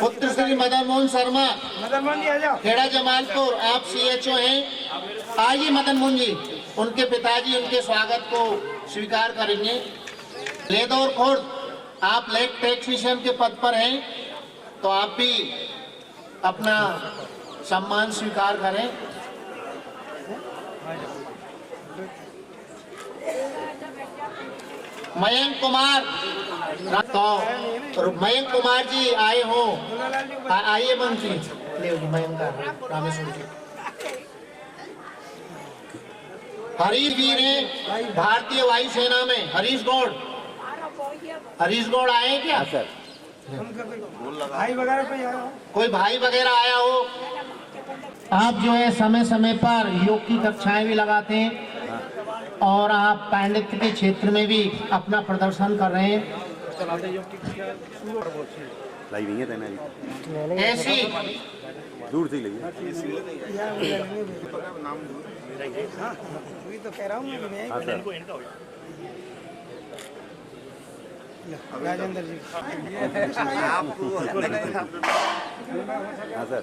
पुत्र श्री मदन मोहन शर्मा, मदन मोहन जी आ जाओ। खेड़ा जमालपुर, आप CHO हैं। आइए मदन मोहन जी, उनके पिताजी उनके स्वागत को स्वीकार करेंगे। लेदौर खुर्द, आप लेक टेक्नीशियन के पद पर हैं, तो आप भी अपना सम्मान स्वीकार करें। मयंक कुमार, तो मयंक कुमार जी आए हो, आइए मंत्री मयंक रामेश्वर जी। हरीश वीर हैं भारतीय वायुसेना में। हरीश गौड़, हरीश गौड़ आए क्या? सर कोई भाई वगैरह आया हो। आप जो है समय समय पर योग की कक्षाएं भी लगाते हैं और आप पांडित्य के क्षेत्र में भी अपना प्रदर्शन कर रहे हैं। ऐसी दूर से लगी तो कह रहा हूँ मैं राजेंद्र जी हाँ सर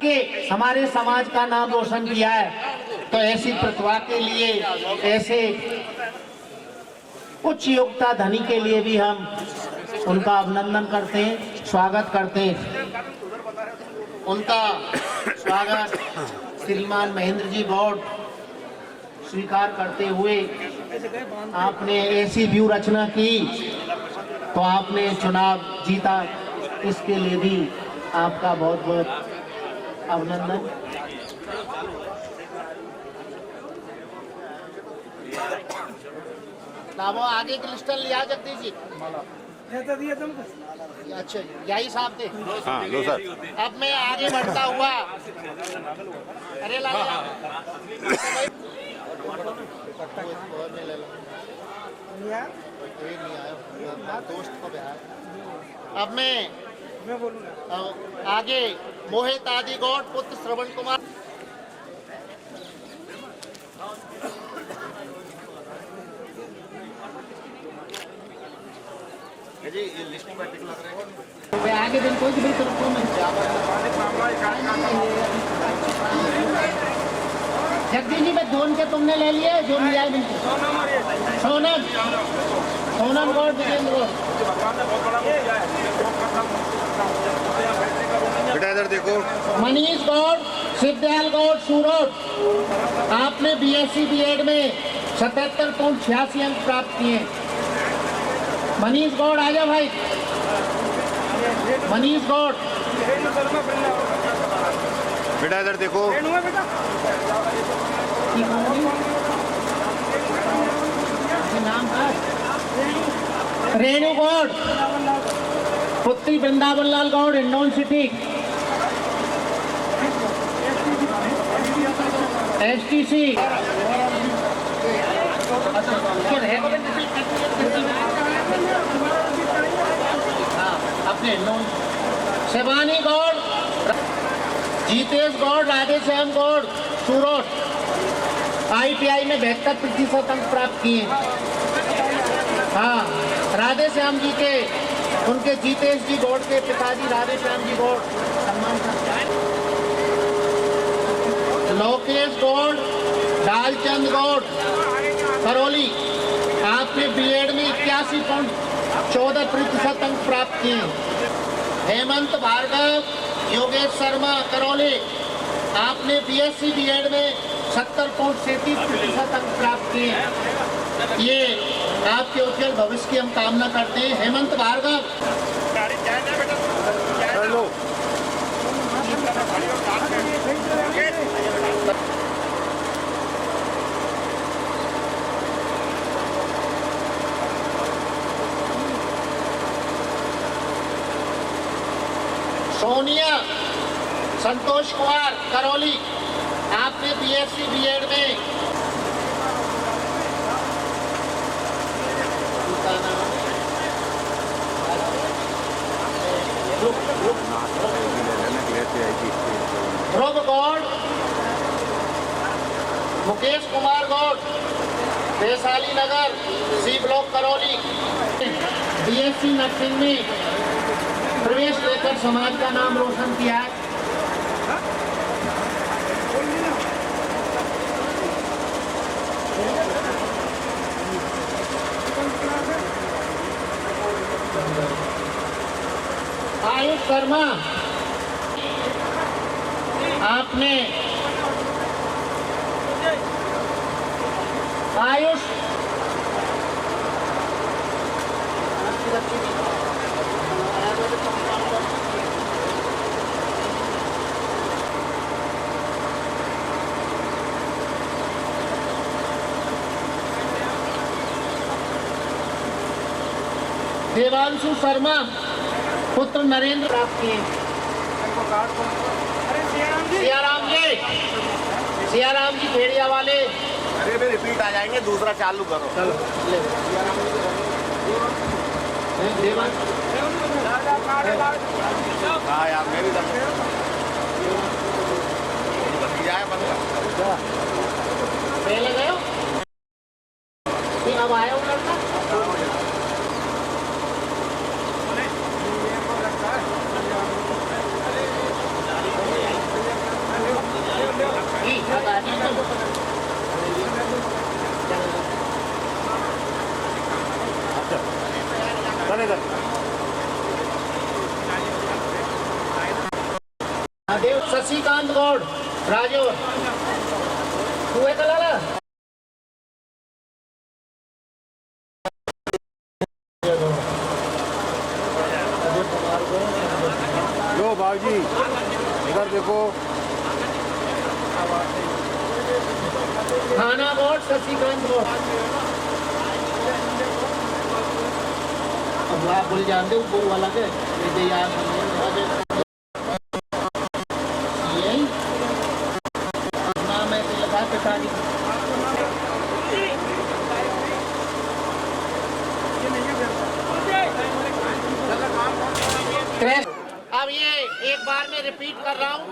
के हमारे समाज का नाम रोशन किया है, तो ऐसी प्रतिभा के लिए, ऐसे उच्च योग्यता धनी के लिए भी हम उनका अभिनंदन करते हैं, स्वागत करते हैं। उनका स्वागत श्रीमान महेंद्र जी गौड़ स्वीकार करते हुए आपने ऐसी व्यू रचना की तो आपने चुनाव जीता, इसके लिए भी आपका बहुत बहुत अभिनंदन। ना वो आगे की लिस्ट लिया जगदीश जी। अच्छा यही साहब थे। हाँ लो सर। अब मैं आगे बढ़ता हुआ, अरे ला दोस्त को बिहार। अब मैं आगे मोहित आदि गौड़ पुत्र श्रवण कुमार। जी ये लिस्ट में टिक लग रहे हैं। वे आगे दिन कोई भी तरफ में जगदीश जी में जोन के तुमने ले लिए, जोन लिया है सोनम सोनम गौड़ विजेंद्र बेटा इधर देखो। मनीष गौड़ शिवदयाल गौड़ सूरत। आपने बीएससी बीएड में 77.86 अंक प्राप्त किए। मनीष गौड़ आ जा भाई। मनीष गौड़ बेटा इधर देखो। नाम था रेणु गौड़ पुत्री वृंदावन लाल गौड़ हिंडौन सिटी। एसटीसी अपने शिवानी गौड़, जीतेश गौड़, राधेश्याम गौड़ सूरत। ITI में 72% अंक प्राप्त किए। हाँ राधेश्याम जी के, उनके जीतेश जी गौड़ के पिताजी राधेश्याम जी गौड़ सम्मान करते। लोकेश गौड़, डालचंद गौड़ करौली। आपने बीएड में 81.14% अंक प्राप्त किए। हेमंत भार्गव, योगेश शर्मा करौली। आपने बीएससी बीएड में 70.37% अंक प्राप्त किए। ये आपके उज्जवल भविष्य की हम कामना करते हैं। हेमंत भार्गव सोनिया संतोष कुमार करौली। आपने बीएससी बीएड में Dhruv Gaur, Mukesh Kumar Gaur Vaishali Nagar C block Karauli. BSc nursing में प्रवेश लेकर समाज का नाम रोशन किया है। आयुष शर्मा, आपने आयुष देवांशु शर्मा पुत्र नरेंद्र प्राप्त किए। सियाराम जी भेड़िया वाले। अरे भी रिपीट आ जाएंगे, दूसरा चालू करो। हाँ यार मेरी पहले गए हो? अब आया हूँ लड़का। देव शशिकांत गौड़ राजौर कुएं कलाला। लो बाबूजी इधर देखो। थाना गौड़ शशिकांत गौड़। अब आप बोल जानते हो वो वाला के याद नाम है लगा पिताजी। अब ये एक बार में रिपीट कर रहा हूँ।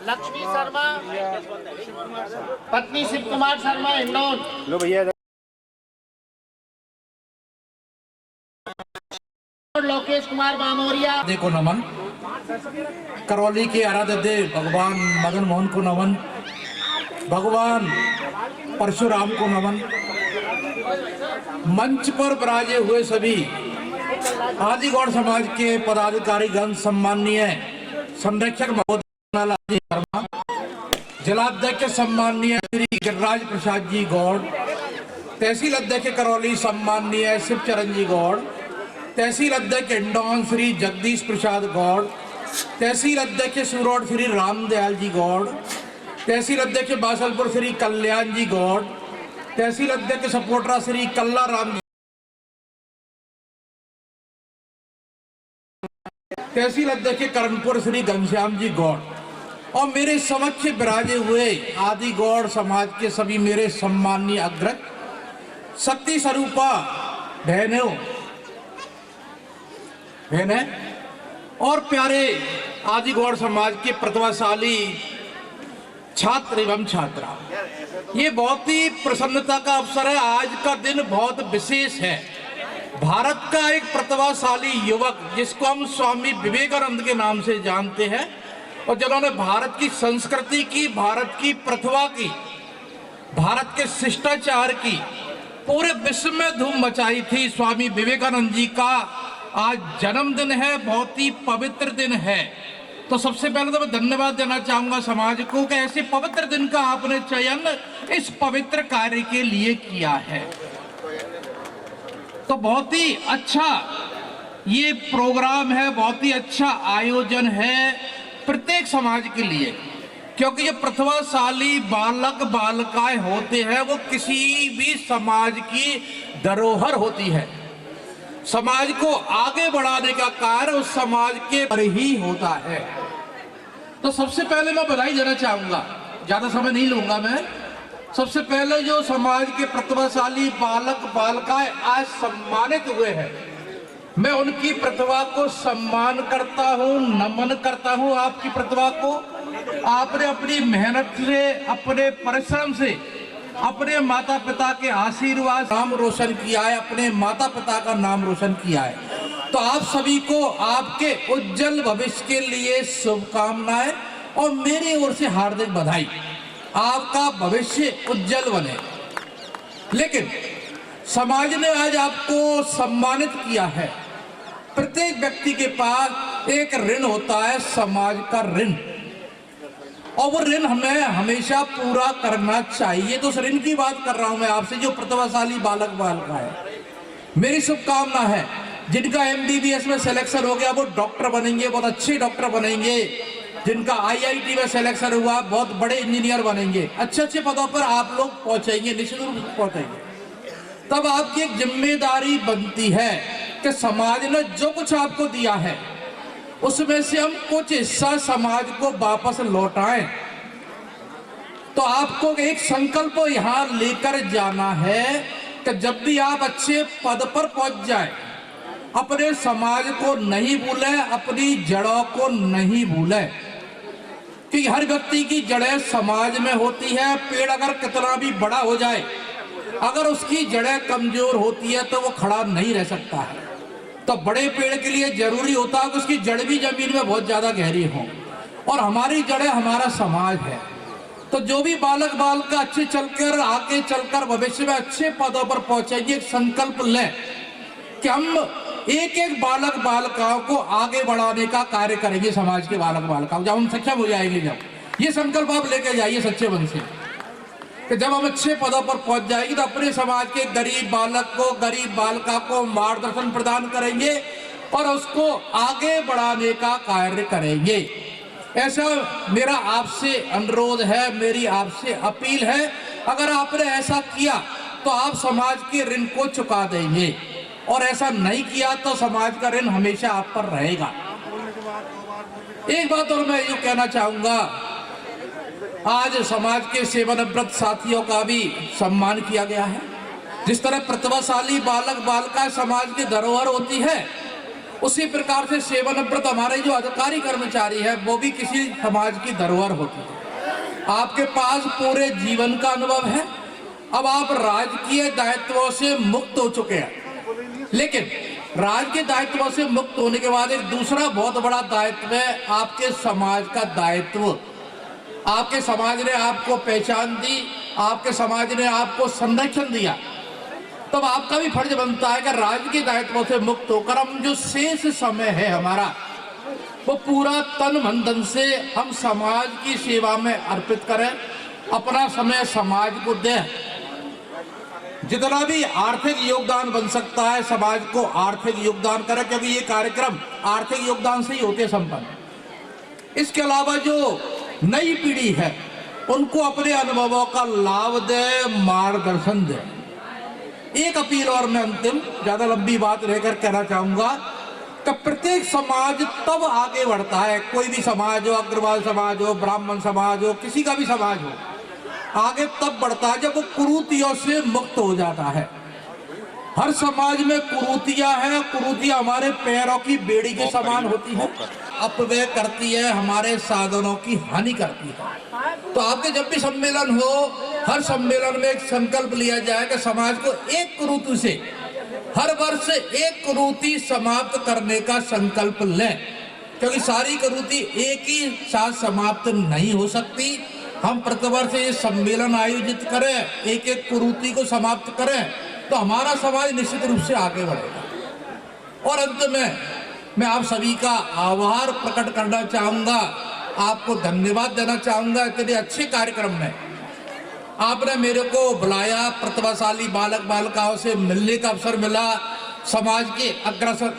लक्ष्मी शर्मा पत्नी शिव कुमार शर्मा हिंडौन। लो भैया लोकेश कुमार बामोरिया। देखो नमन। करौली के आराध्य देव भगवान मदन मोहन को नमन। भगवान परशुराम को नमन। मंच पर विराजे हुए सभी आदिगौड़ समाज के पदाधिकारीगण, सम्माननीय संरक्षक महोदय लालजी शर्मा, जिलाध्यक्ष सम्माननीय श्री गिरिराज प्रसाद जी गौड़, तहसील अध्यक्ष करौली सम्माननीय शिवचरण जी गौड़, तहसील अध्यक्ष हिंडौन श्री जगदीश प्रसाद गौड़, तहसील अध्यक्ष सुरोड श्री रामदयाल जी गौड़, तहसील अध्यक्ष बासलपुर श्री कल्याण जी गौड़, तहसील अध्यक्ष सपोटरा श्री कल्ला राम जी, तहसील अध्यक्ष करणपुर श्री घनश्याम जी गौड़ और मेरे समक्ष विराजे हुए आदिगौड़ समाज के सभी मेरे सम्माननीय अग्रज शक्ति स्वरूपा बहनों और प्यारे आदिगौड़ समाज के प्रतिभाशाली छात्र एवं छात्रा, ये बहुत ही प्रसन्नता का अवसर है। आज का दिन बहुत विशेष है। भारत का एक प्रतिभाशाली युवक जिसको हम स्वामी विवेकानंद के नाम से जानते हैं और जिन्होंने भारत की संस्कृति की, भारत की प्रतिभा की, भारत के शिष्टाचार की पूरे विश्व में धूम मचाई थी, स्वामी विवेकानंद जी का आज जन्मदिन है। बहुत ही पवित्र दिन है। तो सबसे पहले तो मैं धन्यवाद देना चाहूंगा समाज को कि ऐसे पवित्र दिन का आपने चयन इस पवित्र कार्य के लिए किया है। तो बहुत ही अच्छा ये प्रोग्राम है, बहुत ही अच्छा आयोजन है प्रत्येक समाज के लिए, क्योंकि जो प्रतिभाशाली बालक बालिकाएं होते हैं वो किसी भी समाज की धरोहर होती है। समाज को आगे बढ़ाने का कार्य उस समाज के पर ही होता है। तो सबसे पहले मैं बधाई देना चाहूंगा, ज्यादा समय नहीं लूंगा मैं। सबसे पहले जो समाज के प्रतिभाशाली बालक बालिकाएं आज सम्मानित हुए हैं, मैं उनकी प्रतिभा को सम्मान करता हूं, नमन करता हूं। आपकी प्रतिभा को आपने अपनी मेहनत से, अपने परिश्रम से, अपने माता पिता के आशीर्वाद नाम रोशन किया है, अपने माता पिता का नाम रोशन किया है। तो आप सभी को आपके उज्जवल भविष्य के लिए शुभकामनाएं और मेरी ओर से हार्दिक बधाई। आपका भविष्य उज्जवल बने। लेकिन समाज ने आज आपको सम्मानित किया है। प्रत्येक व्यक्ति के पास एक ऋण होता है, समाज का ऋण, और वो ऋण हमें हमेशा पूरा करना चाहिए। तो उस ऋण की बात कर रहा हूं मैं आपसे, जो प्रतिभाशाली बालक बालिका है। मेरी शुभकामना है जिनका MBBS में सिलेक्शन हो गया वो डॉक्टर बनेंगे, बहुत अच्छे डॉक्टर बनेंगे। जिनका IIT में सिलेक्शन हुआ बहुत बड़े इंजीनियर बनेंगे, अच्छे अच्छे पदों पर आप लोग पहुंचेंगे, निश्चित रूप से पहुंचेंगे। तब आपकी एक जिम्मेदारी बनती है कि समाज ने जो कुछ आपको दिया है उसमें से हम कुछ हिस्सा समाज को वापस लौटाएं। तो आपको एक संकल्प यहां लेकर जाना है कि जब भी आप अच्छे पद पर पहुंच जाए, अपने समाज को नहीं भूलें, अपनी जड़ों को नहीं भूलें, कि हर व्यक्ति की जड़ें समाज में होती है। पेड़ अगर कितना भी बड़ा हो जाए, अगर उसकी जड़ें कमजोर होती है तो वो खड़ा नहीं रह सकता है। तो बड़े पेड़ के लिए जरूरी होता है कि उसकी जड़ भी जमीन में बहुत ज्यादा गहरी हो, और हमारी जड़ें हमारा समाज है। तो जो भी बालक बालिका अच्छे चलकर आगे चलकर भविष्य में अच्छे पदों पर पहुंचेंगे, एक संकल्प लें कि हम एक एक बालक बालिकाओं को आगे बढ़ाने का कार्य करेंगे। समाज के बालक बालिकाओं जब हम सक्षम हो जाएंगे, जब ये संकल्प आप लेके जाइए सच्चे मन से कि जब हम अच्छे पदों पर पहुंच जाएंगे तो अपने समाज के गरीब बालक को, गरीब बालिका को मार्गदर्शन प्रदान करेंगे और उसको आगे बढ़ाने का कार्य करेंगे। ऐसा मेरा आपसे अनुरोध है, मेरी आपसे अपील है। अगर आपने ऐसा किया तो आप समाज के ऋण को चुका देंगे, और ऐसा नहीं किया तो समाज का ऋण हमेशा आप पर रहेगा। एक बात और मैं यूं कहना चाहूंगा, आज समाज के सेवानिवृत्त साथियों का भी सम्मान किया गया है। जिस तरह प्रतिभाशाली बालक बालिका समाज की धरोहर होती है, उसी प्रकार से सेवानिवृत्त हमारे जो अधिकारी कर्मचारी है वो भी किसी समाज की धरोहर होती है। आपके पास पूरे जीवन का अनुभव है। अब आप राजकीय दायित्वों से मुक्त हो चुके हैं, लेकिन राज के दायित्वों से मुक्त होने के बाद एक दूसरा बहुत बड़ा दायित्व है आपके समाज का दायित्व। आपके समाज ने आपको पहचान दी, आपके समाज ने आपको संरक्षण दिया, तब आपका भी फर्ज बनता है कि राज्य के दायित्वों से मुक्त होकर हम जो शेष समय है हमारा, वो पूरा तन मन धन से हम समाज की सेवा में अर्पित करें, अपना समय समाज को दें। जितना भी आर्थिक योगदान बन सकता है समाज को आर्थिक योगदान करें, क्योंकि ये कार्यक्रम आर्थिक योगदान से ही होते संपन्न। इसके अलावा जो नई पीढ़ी है उनको अपने अनुभवों का लाभ दे, मार्गदर्शन दे। एक अपील और मैं अंतिम ज्यादा लंबी बात रहकर कहना चाहूंगा कि प्रत्येक समाज तब आगे बढ़ता है, कोई भी समाज हो, अग्रवाल समाज हो, ब्राह्मण समाज हो, किसी का भी समाज हो, आगे तब बढ़ता है जब वो कुरीतियों से मुक्त हो जाता है। हर समाज में कुरीतियां हैं, कुरीतियां हमारे पैरों की बेड़ी के समान होती है, अपव्यय करती है, हमारे साधनों की हानि करती है। तो आपके जब भी सम्मेलन हो, हर सम्मेलन में एक संकल्प लिया जाए कि समाज को एक कुरीति से हर वर्ष एक कुरीति समाप्त करने का संकल्प लें, क्योंकि सारी कुरीति एक ही साथ समाप्त नहीं हो सकती। हम प्रतिवर्ष ये सम्मेलन आयोजित करें, एक एक कुरीति को समाप्त करें, तो हमारा समाज निश्चित रूप से आगे बढ़ेगा। और अंत में मैं आप सभी का आभार प्रकट करना चाहूंगा, आपको धन्यवाद देना चाहूंगा। इतने अच्छे कार्यक्रम में आपने मेरे को बुलाया, प्रतिभाशाली बालक बालिकाओं से मिलने का अवसर मिला, समाज के अग्रसर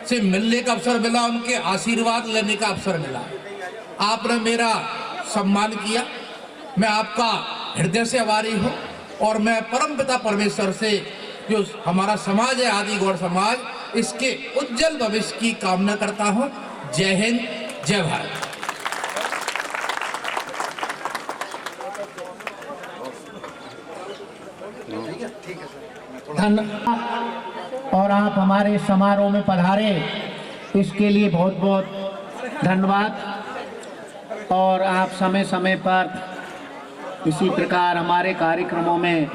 से मिलने का अवसर मिला, उनके आशीर्वाद लेने का अवसर मिला। आपने मेरा सम्मान किया, मैं आपका हृदय से आभारी हूँ। और मैं परमपिता परमेश्वर से जो हमारा समाज है आदिगौड़ समाज, इसके उज्जवल भविष्य की कामना करता हूँ। जय हिंद, जय भारत। धन्यवाद। और आप हमारे समारोह में पधारे, इसके लिए बहुत बहुत धन्यवाद। और आप समय समय पर इसी प्रकार हमारे कार्यक्रमों में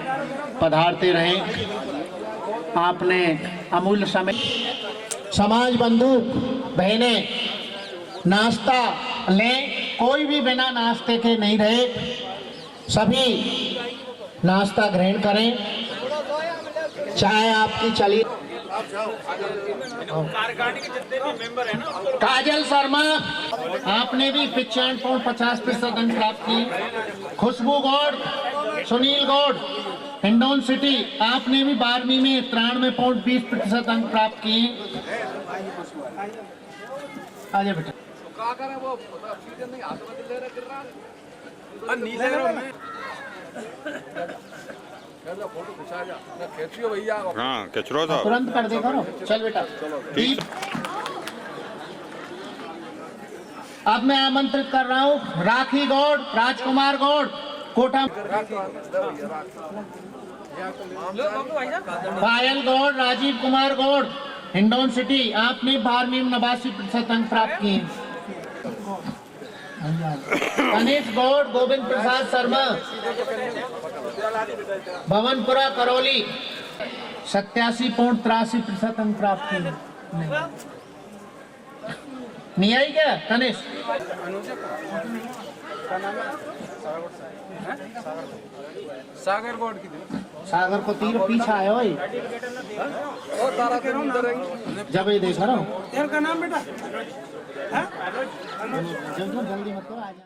पधारते रहें। आपने अमूल्य समय। समाज बंधु बहनें, नाश्ता लें, कोई भी बिना नाश्ते के नहीं रहे, सभी नाश्ता ग्रहण करें। चाय आपकी चली। काजल शर्मा, आपने भी 55.50% अंक प्राप्त किए। खुशबू गौड़, सुनील गौड़, हिंडौन सिटी, आपने भी 12वीं में 93.20% अंक प्राप्त किए। आजा बेटा। चलो फोटो खिंचा जा ना खींचियो भैया हाँ कचरो था तुरंत कर देगा ना। चल बेटा। ठीक। अब मैं आमंत्रित कर रहा हूँ राखी गौड़, राजकुमार गौड़, कोटा, पायल गौड़, राजीव कुमार गौड़, हिंडौन सिटी। आपने 12वीं में 89% अंक प्राप्त किए हैं। गणेश गौड़, गोविंद प्रसाद शर्मा, भवनपुरा करौली, 87.83% अंक प्राप्त किए। नहीं आई क्या गणेश? सागर गौड़ की सागर को तीर पीछा है भाई। और तारा के अंदर जब ये देख रहा हूँ का नाम बेटा जल्दी मत करो, आ जा।